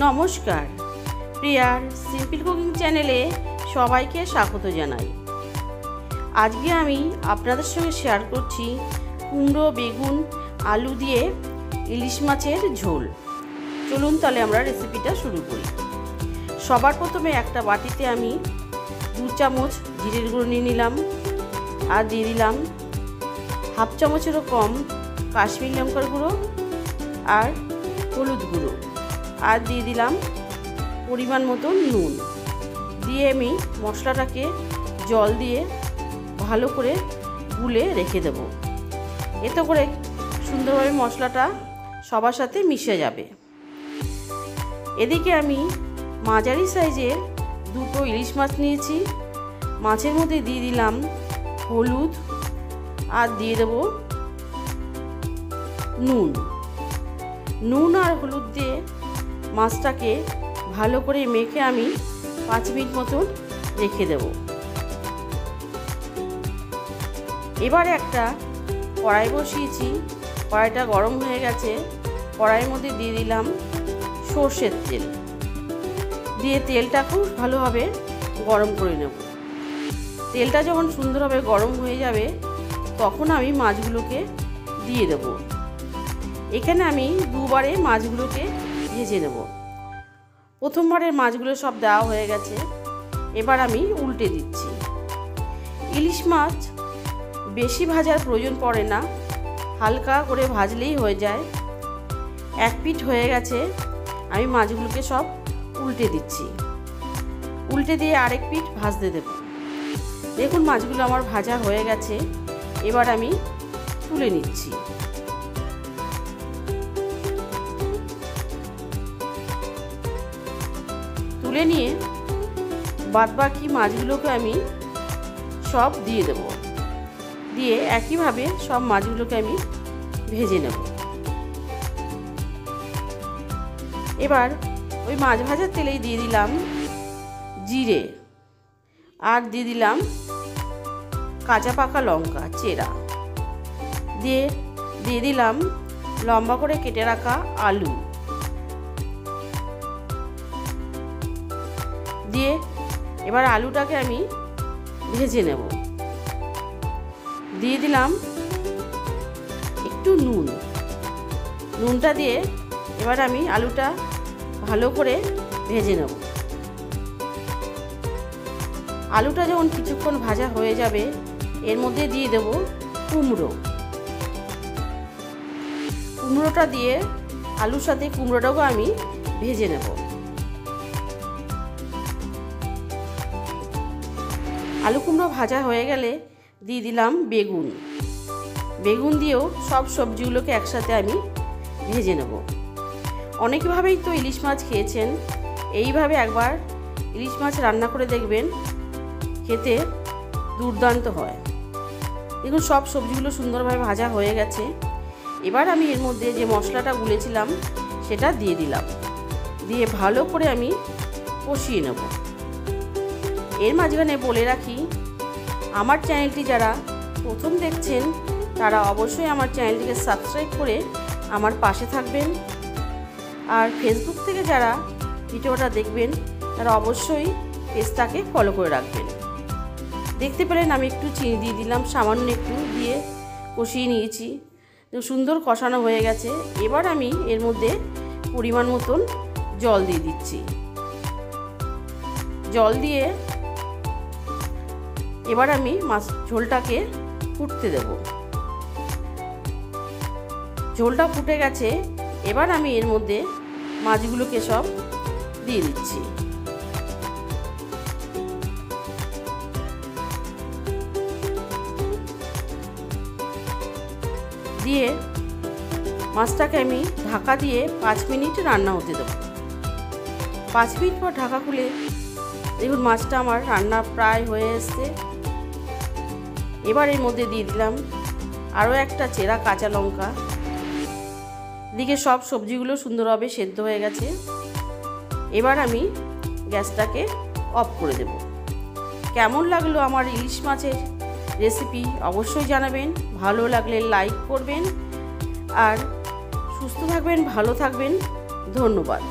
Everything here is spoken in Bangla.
নমস্কার, প্রিয়ার সিম্পল কুকিং চ্যানেলে সবাইকে স্বাগত জানাই। আজকে আমি আপনাদের সঙ্গে শেয়ার করছি কুমড়ো, বেগুন, আলু দিয়ে ইলিশ মাছের ঝোল। চলুন তাহলে আমরা রেসিপিটা শুরু করি। সবার প্রথমে একটা বাটিতে আমি 2 চামচ জিরের গুঁড়ো নিয়ে নিলাম, আর দিয়ে দিলাম হাফ চামচেরও কম কাশ্মীরি লঙ্কার গুঁড়ো আর হলুদ গুঁড়ো, আর দিয়ে দিলাম পরিমাণ মতো নুন। দিয়ে আমি মশলাটাকে জল দিয়ে ভালো করে গুলে রেখে দেব। এতে করে সুন্দরভাবে মশলাটা সবার সাথে মিশে যাবে। এদিকে আমি মাঝারি সাইজের 2 ইলিশ মাছ নিয়েছি। মাছের মধ্যে দিয়ে দিলাম হলুদ আর দিয়ে দেব নুন আর হলুদ দিয়ে মাছটাকে ভালো করে মেখে আমি 5 মিনিট মতন রেখে দেব। এবারে একটা কড়াই বসিয়েছি, কড়াইটা গরম হয়ে গেছে। কড়াইয়ের মধ্যে দিয়ে দিলাম সর্ষের তেল, দিয়ে তেলটা খুব ভালোভাবে গরম করে নেব। তেলটা যখন সুন্দরভাবে গরম হয়ে যাবে তখন আমি মাছগুলোকে দিয়ে দেব। এখানে আমি 2 বারে মাছগুলোকে ভেজে নেব। প্রথমবারের মাছগুলো সব দেওয়া হয়ে গেছে, এবার আমি উল্টে দিচ্ছি। ইলিশ মাছ বেশি ভাজার প্রয়োজন পড়ে না, হালকা করে ভাজলেই হয়ে যায়। 1 পিঠ হয়ে গেছে, আমি মাছগুলোকে সব উল্টে দিচ্ছি। উল্টে দিয়ে আরেক পিঠ ভাজতে দেব। দেখুন মাছগুলো আমার ভাজা হয়ে গেছে, এবার আমি তুলে নিচ্ছি। তুলে নিয়ে বাদবাকি মাছগুলোকে আমি সব দিয়ে দেব। দিয়ে একইভাবে সব মাছগুলোকে আমি ভেজে নেব। এবার ওই মাছ ভাজার তেলেই দিয়ে দিলাম জিরে, আর দিয়ে দিলাম কাঁচা পাকা লঙ্কা চেরা, দিয়ে দিলাম লম্বা করে কেটে রাখা আলু, দিয়ে এবার আলুটাকে আমি ভেজে নেব। দিয়ে দিলাম একটু নুনটা দিয়ে এবার আমি আলুটা ভালো করে ভেজে নেব। আলুটা যখন কিছুক্ষণ ভাজা হয়ে যাবে এর মধ্যে দিয়ে দেব কুমড়োটা দিয়ে আলুর সাথে কুমড়োটাকেও আমি ভেজে নেব। আলু কুমড়ো ভাজা হয়ে গেলে দিয়ে দিলাম বেগুন দিয়েও সব সবজিগুলোকে একসাথে আমি ভেজে নেব। অনেকভাবেই তো ইলিশ মাছ খেয়েছেন, এইভাবে একবার ইলিশ মাছ রান্না করে দেখবেন, খেতে দুর্দান্ত হয়। দেখুন সব সবজিগুলো সুন্দরভাবে ভাজা হয়ে গেছে। এবার আমি এর মধ্যে যে মশলাটা গুলেছিলাম সেটা দিয়ে দিলাম, দিয়ে ভালো করে আমি কষিয়ে নেব। এর মাঝখানে বলে রাখি, আমার চ্যানেলটি যারা প্রথম দেখছেন তারা অবশ্যই আমার চ্যানেলটিকে সাবস্ক্রাইব করে আমার পাশে থাকবেন। আর ফেসবুক থেকে যারা ভিডিওটা দেখবেন তারা অবশ্যই পেজটাকে ফলো করে রাখবেন। দেখতে পেলেন আমি একটু চিনি দিয়ে দিলাম, সামান্য একটু দিয়ে কষিয়ে নিয়েছি। সুন্দর কষানো হয়ে গেছে। এবার আমি এর মধ্যে পরিমাণ মতন জল দিয়ে দিচ্ছি। জল দিয়ে এবার আমি মাছ ঝোলটাকে ফুটতে দেব। ঝোলটা ফুটে গেছে, এবার আমি এর মধ্যে মাছগুলোকে সব দিয়ে দিচ্ছি। দিয়ে মাছটাকে আমি ঢাকা দিয়ে 5 মিনিট রান্না হতে দেব। 5 মিনিট পর ঢাকা খুলে দেখুন মাছটা আমার রান্না প্রায় হয়ে এসছে। এবার এর মধ্যে দিয়ে দিলাম আরও একটা চেরা কাঁচা লঙ্কা। এদিকে সব সবজিগুলো সুন্দরভাবে সেদ্ধ হয়ে গেছে। এবার আমি গ্যাসটাকে অফ করে দেব। কেমন লাগলো আমার ইলিশ মাছের রেসিপি অবশ্যই জানাবেন। ভালো লাগলে লাইক করবেন, আর সুস্থ থাকবেন, ভালো থাকবেন। ধন্যবাদ।